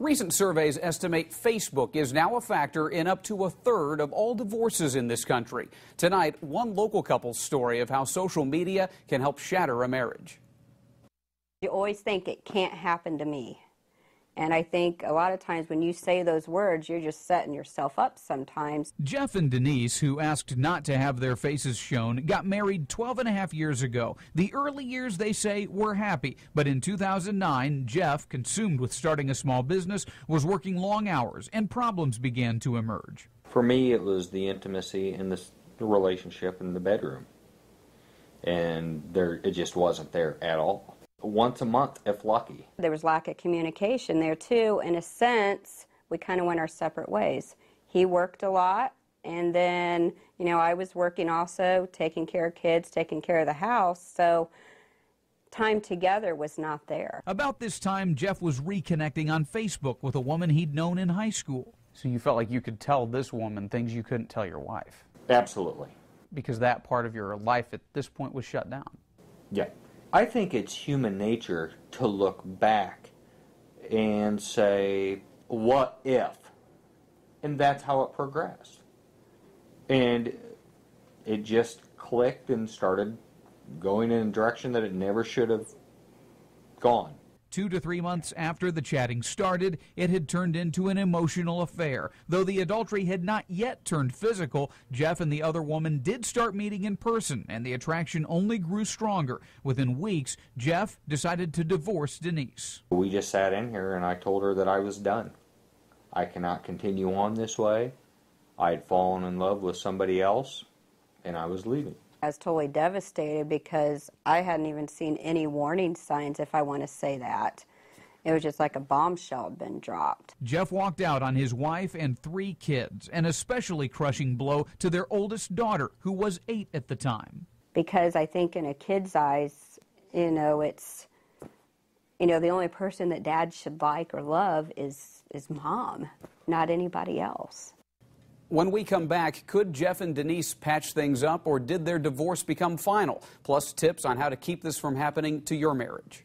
Recent surveys estimate Facebook is now a factor in up to a third of all divorces in this country. Tonight, one local couple's story of how social media can help shatter a marriage. You always think it can't happen to me. And I think a lot of times when you say those words, you're just setting yourself up sometimes. Jeff and Denise, who asked not to have their faces shown, got married 12.5 years ago. The early years, they say, were happy. But in 2009, Jeff, consumed with starting a small business, was working long hours, and problems began to emerge. For me, it was the intimacy in the relationship in the bedroom. And it just wasn't there at all. Once a month, if lucky. There was lack of communication there, too. In a sense, we kind of went our separate ways. He worked a lot, and then, I was working also, taking care of kids, taking care of the house, so time together was not there. About this time, Jeff was reconnecting on Facebook with a woman he'd known in high school. So you felt like you could tell this woman things you couldn't tell your wife? Absolutely. Because that part of your life at this point was shut down? Yeah. I think it's human nature to look back and say, what if? And that's how it progressed. And it just clicked and started going in a direction that it never should have gone. 2 to 3 months after the chatting started, it had turned into an emotional affair. Though the adultery had not yet turned physical, Jeff and the other woman did start meeting in person, and the attraction only grew stronger. Within weeks, Jeff decided to divorce Denise. We just sat in here and I told her that I was done. I cannot continue on this way. I had fallen in love with somebody else, and I was leaving. I was totally devastated because I hadn't even seen any warning signs, if I want to say that. It was just like a bombshell had been dropped. Jeff walked out on his wife and 3 kids, an especially crushing blow to their oldest daughter, who was 8 at the time. Because I think in a kid's eyes, it's, the only person that dad should like or love is mom, not anybody else. When we come back, could Jeff and Denise patch things up, or did their divorce become final? Plus tips on how to keep this from happening to your marriage.